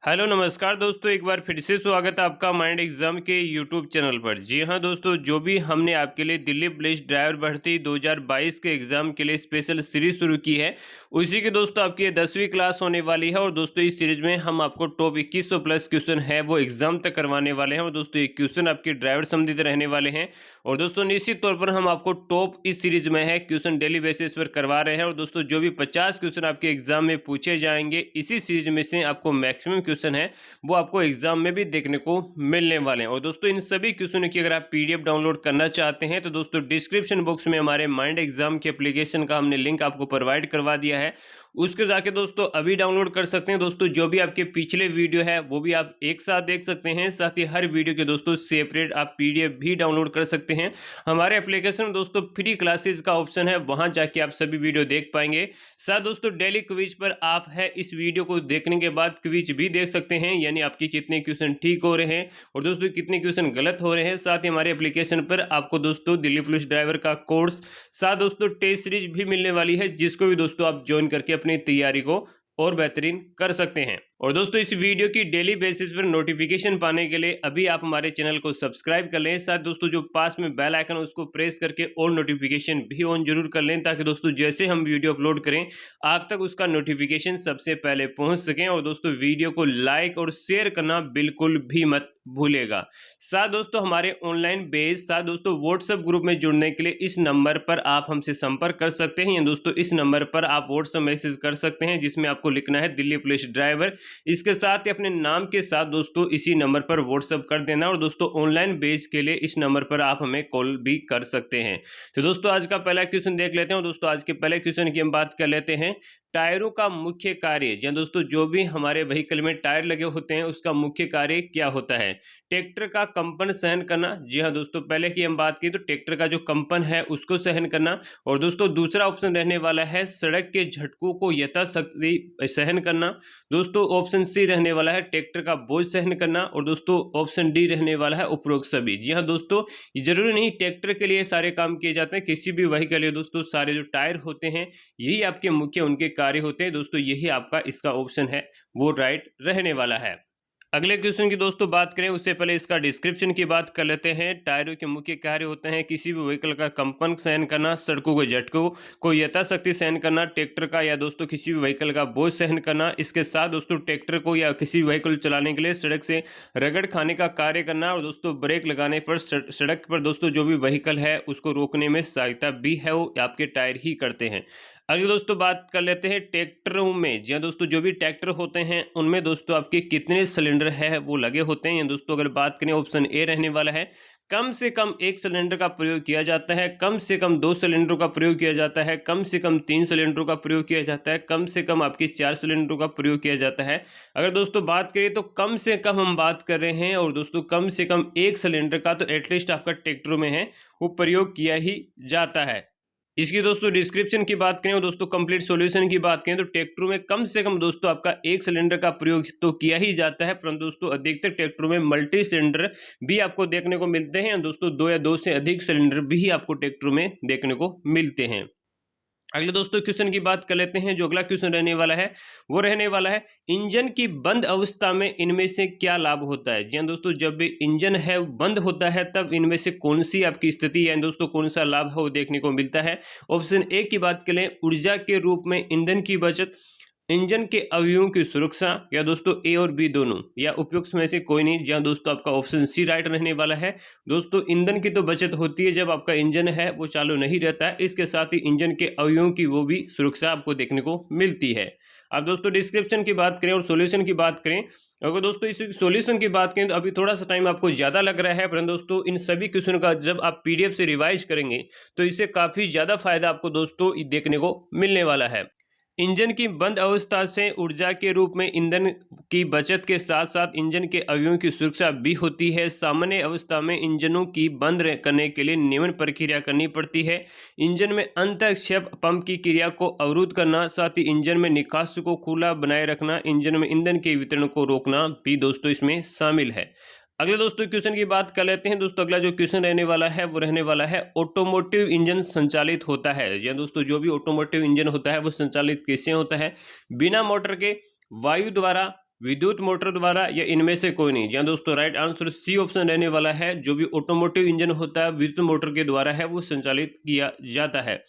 Hello नमस्कार दोस्तों, एक बार फिर से स्वागत है आपका माइंड एग्जाम के यूट्यूब चैनल पर। जी हाँ दोस्तों, जो भी हमने आपके लिए दिल्ली पुलिस ड्राइवर भर्ती 2022 के एग्जाम के लिए स्पेशल सीरीज शुरू की है, उसी की दोस्तों आपकी ये 10वीं क्लास होने वाली है। और दोस्तों इस सीरीज में हम आपको टॉप 2100 प्लस क्वेश्चन है वो एग्जाम तक करवाने वाले हैं। और दोस्तों ये क्वेश्चन आपके ड्राइवर संबंधित रहने वाले हैं। और दोस्तों निश्चित तौर पर हम आपको टॉप इस सीरीज में है क्वेश्चन डेली बेसिस पर करवा रहे हैं। और दोस्तों जो भी 50 क्वेश्चन आपके एग्जाम में पूछे जाएंगे, इसी सीरीज में से आपको मैक्सिमम क्वेश्चन है वो आपको एग्जाम में भी देखने को मिलने वाले हैं। और दोस्तों इन सभी क्वेश्चनों की अगर आप पीडीएफ डाउनलोड करना चाहते हैं तो दोस्तों डिस्क्रिप्शन बॉक्स में हमारे माइंड एग्जाम के एप्लीकेशन का हमने लिंक आपको प्रोवाइड करवा दिया है, उसके जाके दोस्तों अभी डाउनलोड कर सकते हैं। दोस्तों जो भी आपके पिछले वीडियो है वो भी आप एक साथ देख सकते हैं, साथ ही हर वीडियो के दोस्तों सेपरेट आप पीडीएफ भी डाउनलोड कर सकते हैं। हमारे एप्लीकेशन में दोस्तों फ्री क्लासेस का ऑप्शन है, वहां जाके आप सभी वीडियो देख पाएंगे। साथ दोस्तों डेली क्विज पर आप है इस वीडियो को देखने के बाद क्विज भी देख सकते हैं, यानी आपके कितने क्वेश्चन ठीक हो रहे हैं और दोस्तों कितने क्वेश्चन गलत हो रहे हैं। साथ ही हमारे एप्लीकेशन पर आपको दोस्तों दिल्ली पुलिस ड्राइवर का कोर्स, साथ दोस्तों टेस्ट सीरीज भी मिलने वाली है, जिसको भी दोस्तों आप ज्वाइन करके अपनी तैयारी को और बेहतरीन कर सकते हैं। और दोस्तों इस वीडियो की डेली बेसिस पर नोटिफिकेशन पाने के लिए अभी आप हमारे चैनल को सब्सक्राइब कर लें। साथ दोस्तों जो पास में बेल आइकन उसको प्रेस करके और नोटिफिकेशन भी ऑन जरूर कर लें, ताकि दोस्तों जैसे हम वीडियो अपलोड करें आप तक उसका नोटिफिकेशन सबसे पहले पहुंच सकें। और दोस्तों वीडियो को लाइक और शेयर करना बिल्कुल भी मत भूलेगा। साथ दोस्तों हमारे ऑनलाइन बेस, साथ दोस्तों व्हाट्सएप ग्रुप में जुड़ने के लिए इस नंबर पर आप हमसे संपर्क कर सकते हैं, या दोस्तों इस नंबर पर आप व्हाट्सएप मैसेज कर सकते हैं, जिसमें आपको लिखना है दिल्ली पुलिस ड्राइवर। इसके साथ ही अपने नाम के साथ दोस्तों इसी नंबर पर व्हाट्सएप कर देना। और दोस्तों ऑनलाइन बेस के लिए इस नंबर पर आप हमें कॉल भी कर सकते हैं। तो दोस्तों आज का पहला क्वेश्चन देख लेते हैं। दोस्तों आज के पहले क्वेश्चन की हम बात कर लेते हैं, टायरों का मुख्य कार्य। जी दोस्तों जो भी हमारे व्हीकल में टायर लगे होते हैं उसका मुख्य कार्य क्या होता है? ट्रैक्टर का कंपन सहन करना। जी हाँ दोस्तों, पहले की हम बात की तो ट्रैक्टर का जो कंपन है उसको सहन करना। और दोस्तों दूसरा ऑप्शन रहने वाला है सड़क के झटकों को यथाशक्ति सहन करना। दोस्तों ऑप्शन सी रहने वाला है ट्रैक्टर का बोझ सहन करना। और दोस्तों ऑप्शन डी रहने वाला है उपरोक्त सभी। जी हाँ दोस्तों, जरूरी नहीं ट्रैक्टर के लिए सारे काम किए जाते हैं, किसी भी व्हीकल के लिए दोस्तों सारे जो टायर होते हैं यही आपके मुख्य उनके कार्य होते हैं। दोस्तों यही आपका इसका ऑप्शन है वो राइट रहने वाला है। अगले क्वेश्चन की दोस्तों बात करें उससे पहले इसका डिस्क्रिप्शन की बात कर लेते हैं। टायरों के मुख्य कार्य होते हैं किसी भी व्हीकल का कंपन सहन करना, सड़कों के झटकों को यथाशक्ति सहन करना, ट्रैक्टर का या दोस्तों किसी भी व्हीकल का बोझ सहन करना। इसके साथ दोस्तों ट्रैक्टर को या किसी व्हीकल चलाने के लिए सड़क से रगड़ खाने का कार्य करना। और दोस्तों ब्रेक लगाने पर सड़क पर दोस्तों जो भी व्हीकल है उसको रोकने में सहायता भी है वो आपके टायर ही करते हैं। अगले दोस्तों बात कर लेते हैं ट्रैक्टरों में। जी हाँ दोस्तों जो भी ट्रैक्टर होते हैं उनमें दोस्तों आपके कितने सिलेंडर है वो लगे होते हैं। दोस्तों अगर बात करें ऑप्शन ए रहने वाला है कम से कम 1 सिलेंडर का प्रयोग किया जाता है, कम से कम 2 सिलेंडरों का प्रयोग किया जाता है, कम से कम 3 सिलेंडरों का प्रयोग किया जाता है, कम से कम आपकी 4 सिलेंडरों का प्रयोग किया जाता है। अगर दोस्तों बात करें तो कम से कम हम बात कर रहे हैं, और दोस्तों कम से कम 1 सिलेंडर का तो एटलीस्ट आपका ट्रैक्टरों में है वो प्रयोग किया ही जाता है। इसकी दोस्तों डिस्क्रिप्शन की बात करें और दोस्तों कंप्लीट सॉल्यूशन की बात करें तो ट्रैक्टरों में कम से कम दोस्तों आपका 1 सिलेंडर का प्रयोग तो किया ही जाता है, परंतु दोस्तों अधिकतर ट्रैक्टरों में मल्टी सिलेंडर भी आपको देखने को मिलते हैं। दोस्तों 2 या 2 से अधिक सिलेंडर भी आपको ट्रैक्टरों में देखने को मिलते हैं। अगले दोस्तों क्वेश्चन की बात कर लेते हैं। जो अगला क्वेश्चन रहने वाला है वो रहने वाला है इंजन की बंद अवस्था में इनमें से क्या लाभ होता है। जी दोस्तों जब भी इंजन है बंद होता है तब इनमें से कौन सी आपकी स्थिति है दोस्तों कौन सा लाभ है वो देखने को मिलता है। ऑप्शन ए की बात करें ऊर्जा के रूप में ईंधन की बचत, इंजन के अवयवों की सुरक्षा, या दोस्तों ए और बी दोनों, या उपयुक्त में से कोई नहीं। जहां दोस्तों आपका ऑप्शन सी राइट रहने वाला है। दोस्तों ईंधन की तो बचत होती है जब आपका इंजन है वो चालू नहीं रहता है, इसके साथ ही इंजन के अवयवों की वो भी सुरक्षा आपको देखने को मिलती है। अब दोस्तों डिस्क्रिप्शन की बात करें और सॉल्यूशन की बात करें, अगर दोस्तों इस सॉल्यूशन की बात करें तो अभी थोड़ा सा टाइम आपको ज़्यादा लग रहा है, परंतु दोस्तों इन सभी क्वेश्चन का जब आप पीडीएफ से रिवाइज करेंगे तो इससे काफ़ी ज़्यादा फायदा आपको दोस्तों देखने को मिलने वाला है। इंजन की बंद अवस्था से ऊर्जा के रूप में ईंधन की बचत के साथ साथ इंजन के अवयवों की सुरक्षा भी होती है। सामान्य अवस्था में इंजनों की बंद करने के लिए निम्न प्रक्रिया करनी पड़ती है। इंजन में अंतःक्षेप पंप की क्रिया को अवरुद्ध करना, साथ ही इंजन में निकास को खुला बनाए रखना, इंजन में ईंधन के वितरण को रोकना भी दोस्तों इसमें शामिल है। अगले दोस्तों क्वेश्चन की बात कर लेते हैं। दोस्तों अगला जो क्वेश्चन रहने वाला है वो रहने वाला है ऑटोमोटिव इंजन संचालित होता है। जी दोस्तों जो भी ऑटोमोटिव इंजन होता है वो संचालित कैसे होता है? बिना मोटर के, वायु द्वारा, विद्युत मोटर द्वारा या इनमें से कोई नहीं। जी हाँ दोस्तों, राइट आंसर सी ऑप्शन रहने वाला है। जो भी ऑटोमोटिव इंजन होता है विद्युत मोटर के द्वारा है वो संचालित किया जाता है।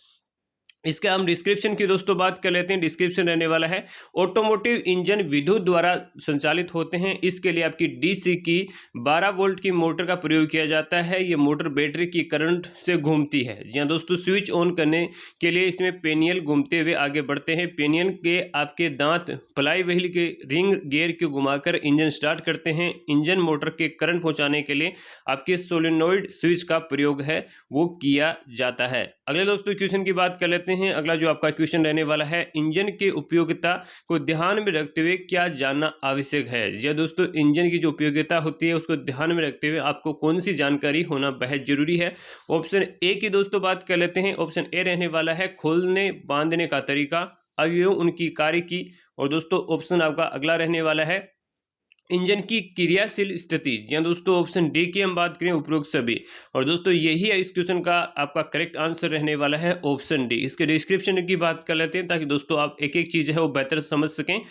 इसके हम डिस्क्रिप्शन की दोस्तों बात कर लेते हैं। डिस्क्रिप्शन रहने वाला है, ऑटोमोटिव इंजन विद्युत द्वारा संचालित होते हैं। इसके लिए आपकी डीसी की 12 वोल्ट की मोटर का प्रयोग किया जाता है। ये मोटर बैटरी की करंट से घूमती है। जी हाँ दोस्तों, स्विच ऑन करने के लिए इसमें पेनियल घूमते हुए आगे बढ़ते हैं। पेनियल के आपके दांत फ्लाई व्हील के रिंग गियर को घुमाकर इंजन स्टार्ट करते हैं। इंजन मोटर के करंट पहुंचाने के लिए आपके सोलेनोइड स्विच का प्रयोग है वो किया जाता है। अगले दोस्तों क्वेश्चन की बात कर लेते हैं। अगला जो आपका क्वेश्चन रहने वाला है, इंजन की उपयोगिता को ध्यान में रखते हुए क्या जानना आवश्यक है। जी दोस्तों, इंजन की जो उपयोगिता होती है उसको ध्यान में रखते हुए आपको कौन सी जानकारी होना बेहद जरूरी है। ऑप्शन ए की दोस्तों बात कर लेते हैं। ऑप्शन ए रहने वाला है, खोलने बांधने का तरीका, अवयव, उनकी कार्य की। और दोस्तों ऑप्शन आपका अगला रहने वाला है, इंजन की क्रियाशील स्थिति। जी हाँ दोस्तों, ऑप्शन डी की हम बात करें, उपरोक्त सभी। और दोस्तों यही है इस क्वेश्चन का आपका करेक्ट आंसर रहने वाला है, ऑप्शन डी। इसके डिस्क्रिप्शन की बात कर लेते हैं ताकि दोस्तों आप एक एक चीज है वो बेहतर समझ सकें।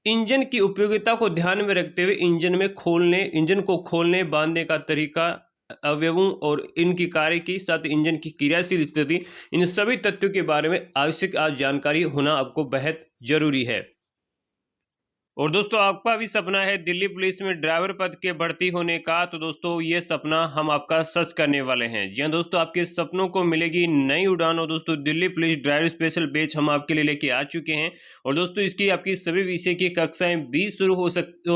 इंजन की उपयोगिता को ध्यान में रखते हुए इंजन को खोलने बांधने का तरीका, अवयवों और इनकी कार्य की, साथ इंजन की क्रियाशील स्थिति, इन सभी तथ्यों के बारे में आवश्यक जानकारी होना आपको बेहद जरूरी है। और दोस्तों आपका भी सपना है दिल्ली पुलिस में ड्राइवर पद के भर्ती होने का, तो दोस्तों ये सपना हम आपका सच करने वाले हैं। जी हाँ दोस्तों, आपके सपनों को मिलेगी नई उड़ान। और दोस्तों Delhi police driver special batch हम आपके लिए लेके आ चुके हैं। और दोस्तों इसकी आपकी सभी विषय की कक्षाएं भी शुरू हो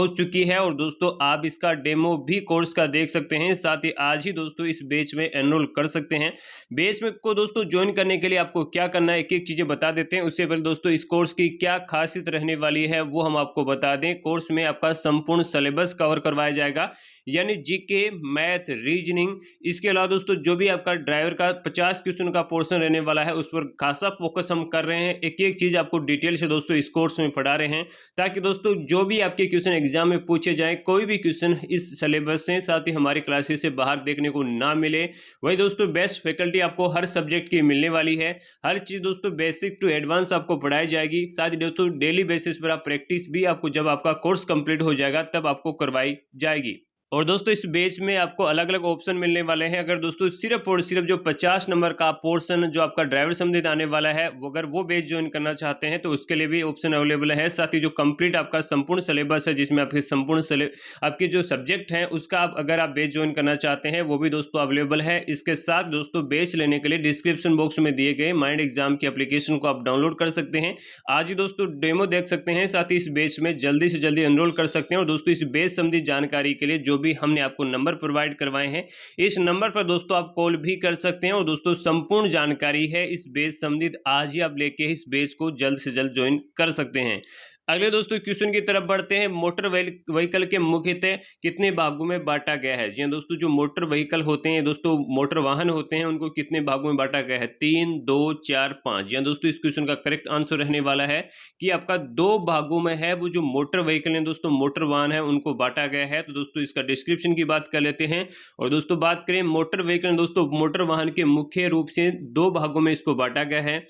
चुकी है। और दोस्तों आप इसका डेमो भी कोर्स का देख सकते हैं। साथ ही आज ही दोस्तों इस बैच में एनरोल कर सकते हैं। बैच में को दोस्तों ज्वाइन करने के लिए आपको क्या करना है, एक एक चीजें बता देते हैं। उससे पहले दोस्तों इस कोर्स की क्या खासियत रहने वाली है वो हम आपको बता दें। कोर्स में आपका संपूर्ण सिलेबस कवर करवाया जाएगा, यानी जीके, मैथ, रीजनिंग। इसके अलावा दोस्तों जो भी आपका ड्राइवर का 50 क्वेश्चन का पोर्शन रहने वाला है उस पर खासा फोकस हम कर रहे हैं। एक एक चीज आपको डिटेल से दोस्तों इस कोर्स में पढ़ा रहे हैं, ताकि दोस्तों जो भी आपके क्वेश्चन एग्जाम में पूछे जाए, कोई भी क्वेश्चन इस सिलेबस से, साथ ही हमारी क्लासेस से बाहर देखने को ना मिले। वही दोस्तों बेस्ट फैकल्टी आपको हर सब्जेक्ट की मिलने वाली है। हर चीज दोस्तों बेसिक टू एडवांस आपको पढ़ाई जाएगी। साथ ही दोस्तों डेली बेसिस पर आप प्रैक्टिस भी आपको जब आपका कोर्स कंप्लीट हो जाएगा तब आपको करवाई जाएगी। और दोस्तों इस बैच में आपको अलग अलग ऑप्शन मिलने वाले हैं। अगर दोस्तों सिर्फ और सिर्फ जो 50 नंबर का पोर्शन जो आपका ड्राइवर संबंधित आने वाला है, वो अगर वो बैच ज्वाइन करना चाहते हैं तो उसके लिए भी ऑप्शन अवेलेबल है। साथ ही जो कंप्लीट आपका संपूर्ण सिलेबस है, जिसमें आपके संपूर्ण आपके जो सब्जेक्ट हैं उसका अगर आप बैच ज्वाइन करना चाहते हैं वो भी दोस्तों अवेलेबल है। इसके साथ दोस्तों बैच लेने के लिए डिस्क्रिप्शन बॉक्स में दिए गए माइंड एग्जाम की एप्लीकेशन को आप डाउनलोड कर सकते हैं। आज ही दोस्तों डेमो देख सकते हैं, साथ ही इस बैच में जल्दी से जल्दी एनरोल कर सकते हैं। और दोस्तों इस बैच संबंधी जानकारी के लिए जो भी हमने आपको नंबर प्रोवाइड करवाए हैं, इस नंबर पर दोस्तों आप कॉल भी कर सकते हैं। और दोस्तों संपूर्ण जानकारी है इस बैच संबंधित, आज ही आप लेके इस बैच को जल्द से जल्द ज्वाइन कर सकते हैं। अगले दोस्तों क्वेश्चन की तरफ बढ़ते हैं। मोटर व्हीकल के मुख्यतः कितने भागों में बांटा गया है। जी दोस्तों, जो मोटर व्हीकल होते हैं दोस्तों, मोटर वाहन होते हैं, उनको कितने भागों में बांटा गया है, 3, 2, 4, 5। जी दोस्तों इस क्वेश्चन का करेक्ट आंसर रहने वाला है कि आपका 2 भागों में है। वो जो मोटर व्हीकल है दोस्तों, मोटर वाहन है, उनको बांटा गया है। तो दोस्तों इसका डिस्क्रिप्शन की बात कर लेते हैं। और दोस्तों बात करें मोटर व्हीकल, दोस्तों मोटर वाहन के मुख्य रूप से 2 भागों में इसको बांटा गया है।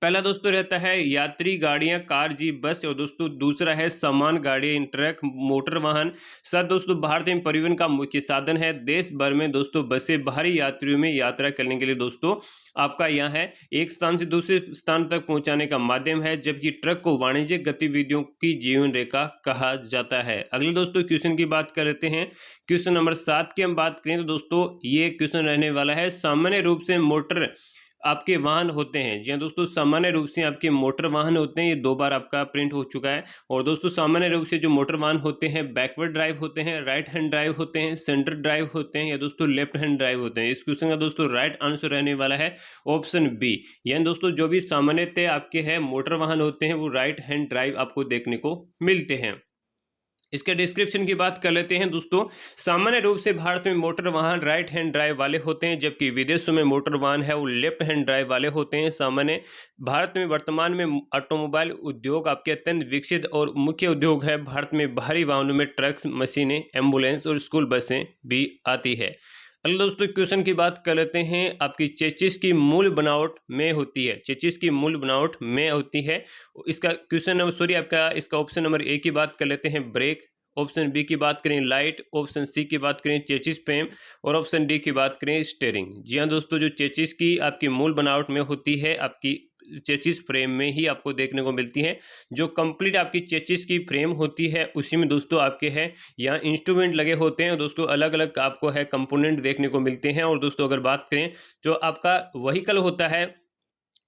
पहला दोस्तों रहता है यात्री गाड़ियां, कार, जीप, बस। और दोस्तों दूसरा है सामान गाड़ियां, ट्रक, मोटर वाहन। साथ दोस्तों भारत में परिवहन का मुख्य साधन है। देश भर में दोस्तों बसें भारी यात्रियों में यात्रा करने के लिए दोस्तों आपका यहाँ है एक स्थान से दूसरे स्थान तक पहुंचाने का माध्यम है, जबकि ट्रक को वाणिज्यिक गतिविधियों की जीवन रेखा कहा जाता है। अगले दोस्तों क्वेश्चन की बात कर लेते हैं। क्वेश्चन नंबर 7 की हम बात करें तो दोस्तों ये क्वेश्चन रहने वाला है, सामान्य रूप से मोटर आपके वाहन होते हैं। जी हाँ दोस्तों, सामान्य रूप से आपके मोटर वाहन होते हैं। ये 2 बार आपका प्रिंट हो चुका है। और दोस्तों सामान्य रूप से जो मोटर वाहन होते हैं, बैकवर्ड ड्राइव होते हैं, राइट हैंड ड्राइव होते हैं, सेंटर ड्राइव होते हैं, या दोस्तों लेफ्ट हैंड ड्राइव होते हैं। इस क्वेश्चन का दोस्तों राइट आंसर रहने वाला है ऑप्शन बी। यानी दोस्तों जो भी सामान्यतः आपके हैं मोटर वाहन होते हैं वो राइट हैंड ड्राइव आपको देखने को मिलते हैं। इसके डिस्क्रिप्शन की बात कर लेते हैं दोस्तों। सामान्य रूप से भारत में मोटर वाहन राइट हैंड ड्राइव वाले होते हैं, जबकि विदेशों में मोटर वाहन है वो लेफ्ट हैंड ड्राइव वाले होते हैं। सामान्य भारत में वर्तमान में ऑटोमोबाइल उद्योग आपके अत्यंत विकसित और मुख्य उद्योग है। भारत में भारी वाहनों में ट्रक्स, मशीनें, एम्बुलेंस और स्कूल बसें भी आती है। अगले दोस्तों क्वेश्चन की बात कर लेते हैं, आपकी चेचिस की मूल बनावट में होती है, चेचिस की मूल बनावट में होती है। इसका क्वेश्चन नंबर सॉरी आपका इसका ऑप्शन नंबर ए की बात कर लेते हैं, ब्रेक। ऑप्शन बी की बात करें लाइट, ऑप्शन सी की बात करें चेचिस फ्रेम, और ऑप्शन डी की बात करें स्टीयरिंग। जी हाँ दोस्तों, जो चेचिस की आपकी मूल बनावट में होती है, आपकी चेचिस फ्रेम में ही आपको देखने को मिलती है। जो कंप्लीट आपकी चेचिस की फ्रेम होती है उसी में दोस्तों आपके है यहाँ इंस्ट्रूमेंट लगे होते हैं दोस्तों, अलग अलग आपको है कंपोनेंट देखने को मिलते हैं। और दोस्तों अगर बात करें जो आपका व्हीकल होता है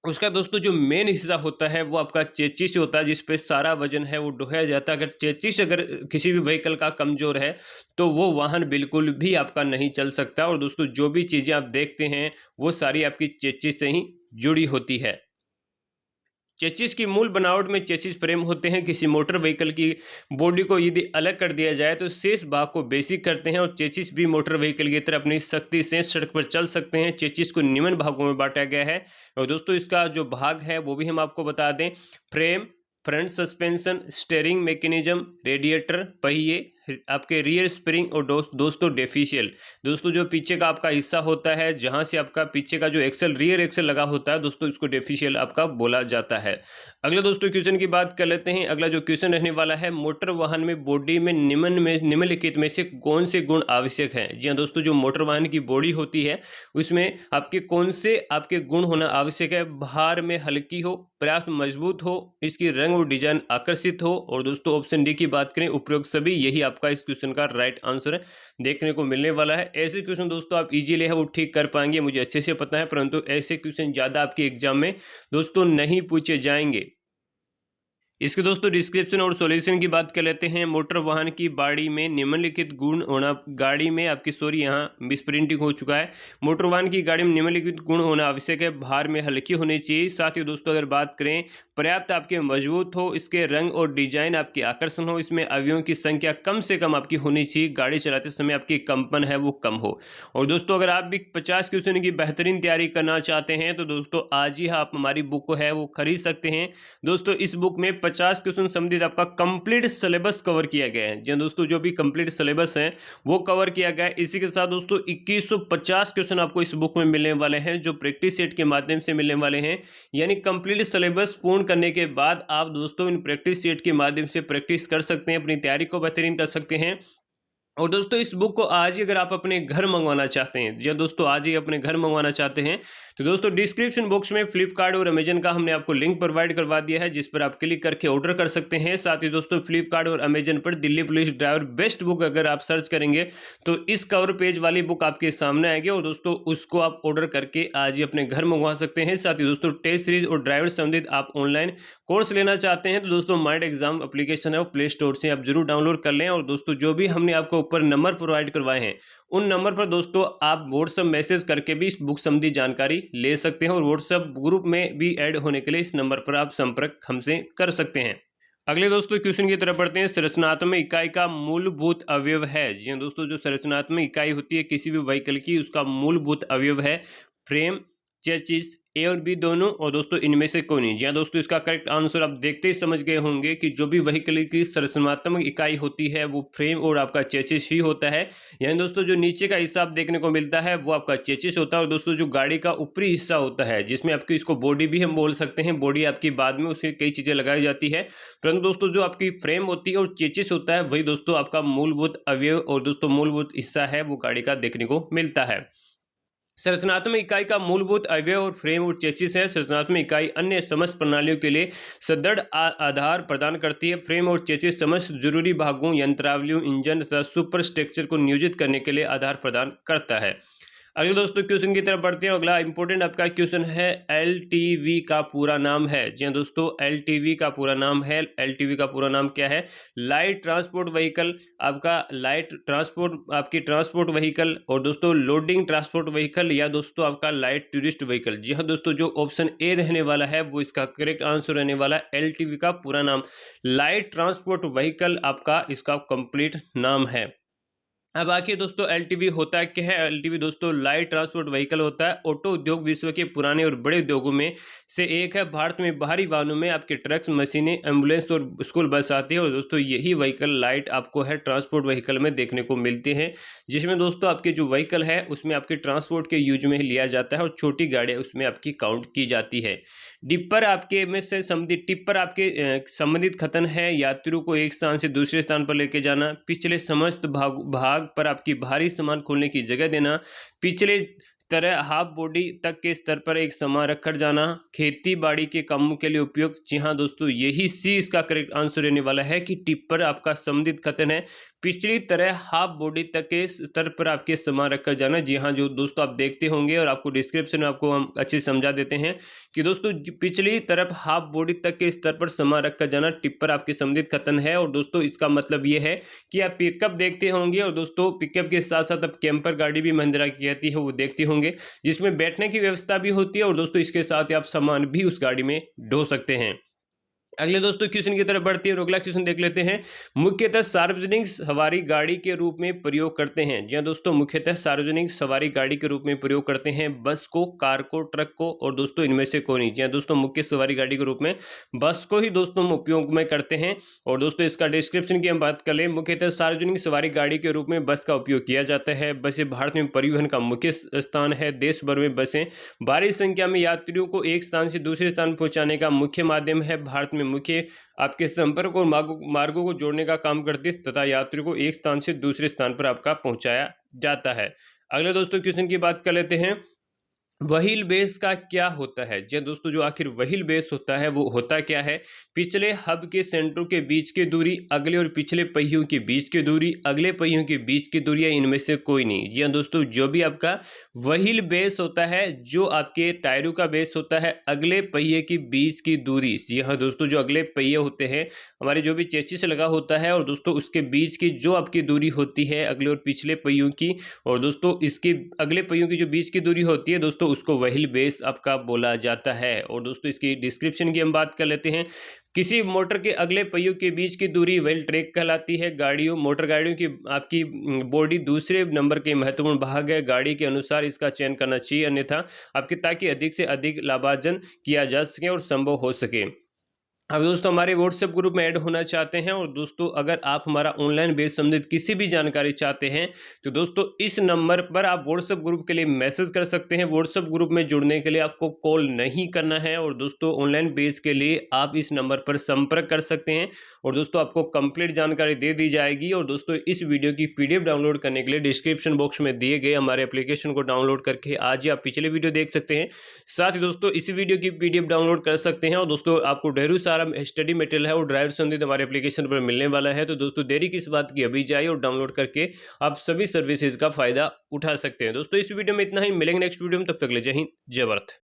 उसका दोस्तों जो मेन हिस्सा होता है वो आपका चेचिस होता है, जिस पे सारा वजन है वो ढोया जाता है। अगर चेचिस अगर किसी भी व्हीकल का कमजोर है तो वो वाहन बिल्कुल भी आपका नहीं चल सकता। और दोस्तों जो भी चीजें आप देखते हैं वो सारी आपकी चेचिस से ही जुड़ी होती है। चेसिस की मूल बनावट में चेसिस फ्रेम होते हैं। किसी मोटर व्हीकल की बॉडी को यदि अलग कर दिया जाए तो शेष भाग को बेसिक करते हैं, और चेसिस भी मोटर व्हीकल की तरह अपनी शक्ति से सड़क पर चल सकते हैं। चेसिस को निम्न भागों में बांटा गया है, और दोस्तों इसका जो भाग है वो भी हम आपको बता दें। Frame, front suspension, steering mechanism, radiator, पहिए, आपके रियर स्प्रिंग, और दोस्तों डेफिशियल। दोस्तों जो पीछे का आपका हिस्सा होता है जहां से आपका पीछे का जो एक्सल रियर एक्सल लगा होता है दोस्तों, इसको डेफिशियल आपका बोला जाता है। अगले दोस्तों क्वेश्चन की बात कर लेते हैं। अगला जो क्वेश्चन रहने वाला है, मोटर वाहन में बॉडी में निम्नलिखित में से कौन से गुण आवश्यक हैं। जी हाँ दोस्तों, जो मोटर वाहन की बॉडी होती है उसमें आपके कौन से आपके गुण होना आवश्यक है। भार में हल्की हो, पर्याप्त मजबूत हो, इसकी रंग और डिजाइन आकर्षित हो, और दोस्तों ऑप्शन डी की बात करें उपरोक्त सभी, यही आपका इस क्वेश्चन का राइट आंसर देखने को मिलने वाला है। ऐसे क्वेश्चन दोस्तों आप इजीली है वो ठीक कर पाएंगे, मुझे अच्छे से पता है, परंतु ऐसे क्वेश्चन ज्यादा आपके एग्जाम में दोस्तों नहीं पूछे जाएंगे। इसके दोस्तों डिस्क्रिप्शन और सॉल्यूशन की बात कर लेते हैं। मोटर वाहन की बॉडी में निम्नलिखित गुण होना, गाड़ी में आपकी सॉरी यहाँ मिसप्रिंटिंग हो चुका है। मोटर वाहन की गाड़ी में निम्नलिखित गुण होना आवश्यक है। भार में हल्की होनी चाहिए। साथ ही दोस्तों अगर बात करें पर्याप्त आपके मजबूत हो, इसके रंग और डिजाइन आपकी आकर्षण हो, इसमें अवयवों की संख्या कम से कम आपकी होनी चाहिए, गाड़ी चलाते समय आपकी कंपन है वो कम हो। और दोस्तों अगर आप भी 50 क्वेश्चन की बेहतरीन तैयारी करना चाहते हैं तो दोस्तों आज ही आप हमारी बुक है वो खरीद सकते हैं। दोस्तों इस बुक में 50 क्वेश्चन संबंधित आपका कंप्लीट सिलेबस कवर किया गया है। जी दोस्तों, जो भी कंप्लीट सिलेबस है वो कवर किया गया है। इसी के साथ दोस्तों 2150 क्वेश्चन आपको इस बुक में मिलने वाले हैं, जो प्रैक्टिस सेट के माध्यम से मिलने वाले हैं। यानी कंप्लीट सिलेबस पूर्ण करने के बाद आप दोस्तों इन प्रैक्टिस सेट के माध्यम से प्रैक्टिस कर सकते हैं, अपनी तैयारी को बेहतरीन कर सकते हैं। और दोस्तों इस बुक को आज ही अगर आप अपने घर मंगवाना चाहते हैं, या दोस्तों आज ही अपने घर मंगवाना चाहते हैं, तो दोस्तों डिस्क्रिप्शन बॉक्स में फ्लिपकार्ट और अमेजन का हमने आपको लिंक प्रोवाइड करवा दिया है, जिस पर आप क्लिक करके ऑर्डर कर सकते हैं। साथ ही दोस्तों फ्लिपकार्ट और अमेजन पर Delhi police driver best book अगर आप सर्च करेंगे तो इस कवर पेज वाली बुक आपके सामने आएगी, और दोस्तों उसको आप ऑर्डर करके आज ही अपने घर मंगवा सकते हैं। साथ ही दोस्तों टेस्ट सीरीज और ड्राइवर संबंधित आप ऑनलाइन कोर्स लेना चाहते हैं तो दोस्तों माइंड एग्जाम एप्लीकेशन है वो प्ले स्टोर से आप जरूर डाउनलोड कर लें। और दोस्तों जो भी हमने आपको ऊपर नंबर प्रोवाइड करवाए हैं उन नंबर पर दोस्तों आप व्हाट्सएप मैसेज करके भी इस बुक संबंधी जानकारी ले सकते हैं, और व्हाट्सएप ग्रुप में भी ऐड होने के लिए इस नंबर पर आप संपर्क हमसे कर सकते हैं। अगले दोस्तों क्वेश्चन की तरफ बढ़ते हैं। संरचनात्मक इकाई का मूलभूत अवयव है। जी हाँ दोस्तों, जो संरचनात्मक इकाई होती है किसी भी व्हीकल की, उसका मूलभूत अवयव है फ्रेम, चेसिस, ए और बी दोनों, और दोस्तों इनमें से कौन नहीं। जी हाँ दोस्तों, इसका करेक्ट आंसर आप देखते ही समझ गए होंगे कि जो भी व्हीकल की संरचनात्मक इकाई होती है वो फ्रेम और आपका चेसिस ही होता है। यानी दोस्तों जो नीचे का हिस्सा आप देखने को मिलता है वो आपका चेसिस होता है, और दोस्तों जो गाड़ी का ऊपरी हिस्सा होता है जिसमें आपकी इसको बॉडी भी हम बोल सकते हैं, बॉडी आपकी बाद में उसमें कई चीजें लगाई जाती है, परंतु दोस्तों जो आपकी फ्रेम होती है और चेसिस होता है वही दोस्तों आपका मूलभूत अवयव और दोस्तों मूलभूत हिस्सा है वो गाड़ी का देखने को मिलता है। संरचनात्मक इकाई का मूलभूत अवयव और फ्रेम और चेसिस है। संरचनात्मक इकाई अन्य समस्त प्रणालियों के लिए सुदृढ़ आधार प्रदान करती है। फ्रेम और चेसिस समस्त जरूरी भागों, यंत्रावलियों, इंजन तथा सुपर स्ट्रक्चर को नियोजित करने के लिए आधार प्रदान करता है। अगले दोस्तों क्वेश्चन की तरफ बढ़ते हैं। अगला इंपॉर्टेंट आपका क्वेश्चन है, एलटीवी का पूरा नाम है। जी हाँ दोस्तों, एलटीवी का पूरा नाम है। एलटीवी का पूरा नाम क्या है? लाइट ट्रांसपोर्ट व्हीकल, आपका लाइट ट्रांसपोर्ट आपकी ट्रांसपोर्ट व्हीकल, और दोस्तों लोडिंग ट्रांसपोर्ट व्हीकल, या दोस्तों आपका लाइट टूरिस्ट व्हीकल। जी हाँ दोस्तों, जो ऑप्शन ए रहने वाला है वो इसका करेक्ट आंसर रहने वाला है। एलटीवी का पूरा नाम लाइट ट्रांसपोर्ट व्हीकल आपका इसका कंप्लीट नाम है। अब आखिर दोस्तों एलटीवी होता क्या है। एलटीवी दोस्तों लाइट ट्रांसपोर्ट व्हीकल होता है। ऑटो उद्योग विश्व के पुराने और बड़े उद्योगों में से एक है। भारत में बाहरी वाहनों में आपके ट्रक्स, मशीनें, एम्बुलेंस और स्कूल बस आती है। और दोस्तों यही व्हीकल लाइट आपको है ट्रांसपोर्ट व्हीकल में देखने को मिलते हैं, जिसमें दोस्तों आपके जो व्हीकल है उसमें आपके ट्रांसपोर्ट के यूज में लिया जाता है और छोटी गाड़ियाँ उसमें आपकी काउंट की जाती है। डिपर आपके में से संबंधित टिप्पर आपके संबंधित कथन है यात्रियों को एक स्थान से दूसरे स्थान पर लेके जाना, पिछले समस्त भाग पर आपकी भारी सामान खोलने की जगह देना, पिछले तरह हाफ बॉडी तक के स्तर पर एक सामान रखकर जाना, खेती बाड़ी के कामों के लिए उपयुक्त। जी हाँ दोस्तों, यही सी इसका करेक्ट आंसर रहने वाला है कि टिप्पर आपका संबंधित कथन है पिछली तरह हाफ बॉडी तक के स्तर पर आपके सामान रखकर जाना। जी हाँ जो दोस्तों आप देखते होंगे और आपको डिस्क्रिप्शन में आपको हम अच्छे समझा देते हैं कि दोस्तों पिछली तरफ हाफ बॉडी तक के स्तर पर सामान रखकर जाना टिप्पर आपके संबंधित कथन है। और दोस्तों इसका मतलब ये है कि आप पिकअप देखते होंगे और दोस्तों पिकअप के साथ साथ अब कैंपर गाड़ी भी महिंद्रा की कहती है वो देखते होंगे, जिसमें बैठने की व्यवस्था भी होती है और दोस्तों इसके साथ आप सामान भी उस गाड़ी में ढो सकते हैं। अगले दोस्तों क्वेश्चन की तरफ बढ़ते हैं और अगला क्वेश्चन देख लेते हैं। मुख्यतः सार्वजनिक सवारी गाड़ी के रूप में प्रयोग करते हैं। जी हाँ दोस्तों, मुख्यतः सार्वजनिक सवारी गाड़ी के रूप में प्रयोग करते हैं बस को, कार को, ट्रक को और दोस्तों इनमें से कोई नहीं। जी हाँ दोस्तों, मुख्य सवारी गाड़ी के रूप में बस को ही दोस्तों हम उपयोग में करते हैं। और दोस्तों इसका डिस्क्रिप्शन की हम बात कर लें, मुख्यतः सार्वजनिक सवारी गाड़ी के रूप में बस का उपयोग किया जाता है। बसें भारत में परिवहन का मुख्य स्थान है। देश भर में बसें भारी संख्या में यात्रियों को एक स्थान से दूसरे स्थान पहुंचाने का मुख्य माध्यम है। भारत में मुख्य आपके संपर्क और मार्गों को जोड़ने का काम करती है तथा यात्रियों को एक स्थान से दूसरे स्थान पर आपका पहुंचाया जाता है। अगले दोस्तों क्वेश्चन की बात कर लेते हैं। व्हील बेस का क्या होता है। जी दोस्तों, जो आखिर व्हील बेस होता है वो होता क्या है। पिछले हब के सेंटरों के बीच की दूरी, अगले और पिछले पहियों के बीच की दूरी, अगले पहियों के बीच की दूरी या इनमें से कोई नहीं। जी दोस्तों, जो भी आपका व्हील बेस होता है, जो आपके टायरों का बेस होता है, अगले पहिए की बीच की दूरी। जी हाँ दोस्तों, जो अगले पहिए होते हैं हमारे जो भी चेसिस लगा होता है और दोस्तों उसके बीच की जो आपकी दूरी होती है अगले और पिछले पहियों की, और दोस्तों इसके अगले पहियों की जो बीच की दूरी होती है दोस्तों उसको व्हील बेस आपका बोला जाता है। और दोस्तों इसकी डिस्क्रिप्शन की हम बात कर लेते हैं। किसी मोटर के अगले पहियों के बीच की दूरी व्हील ट्रैक कहलाती है। मोटर गाड़ियों की आपकी बॉडी दूसरे नंबर के महत्वपूर्ण भाग है। गाड़ी के अनुसार इसका चयन करना चाहिए, अन्यथा आपके ताकि अधिक से अधिक लाभार्जन किया जा सके और संभव हो सके। अब दोस्तों हमारे व्हाट्सएप ग्रुप में ऐड होना चाहते हैं और दोस्तों अगर आप हमारा ऑनलाइन बेस संबंधित किसी भी जानकारी चाहते हैं तो दोस्तों इस नंबर पर आप व्हाट्सएप ग्रुप के लिए मैसेज कर सकते हैं। व्हाट्सएप ग्रुप में जुड़ने के लिए आपको कॉल नहीं करना है और दोस्तों ऑनलाइन बेस के लिए आप इस नंबर पर संपर्क कर सकते हैं और दोस्तों आपको कंप्लीट जानकारी दे दी जाएगी। और दोस्तों इस वीडियो की पीडीएफ डाउनलोड करने के लिए डिस्क्रिप्शन बॉक्स में दिए गए हमारे एप्लीकेशन को डाउनलोड करके आज ही आप पिछले वीडियो देख सकते हैं। साथ ही दोस्तों इस वीडियो की पीडीएफ डाउनलोड कर सकते हैं और दोस्तों आपको ढेरों सारा स्टडी मटेरियल है वो ड्राइवर संबंधित हमारे एप्लीकेशन पर मिलने वाला है। तो दोस्तों देरी किस बात की, अभी जाइए और डाउनलोड करके आप सभी सर्विसेज का फायदा उठा सकते हैं। दोस्तों इस वीडियो में इतना ही, मिलेंगे नेक्स्ट वीडियो में, तब तक ले जय हिंद जय भारत।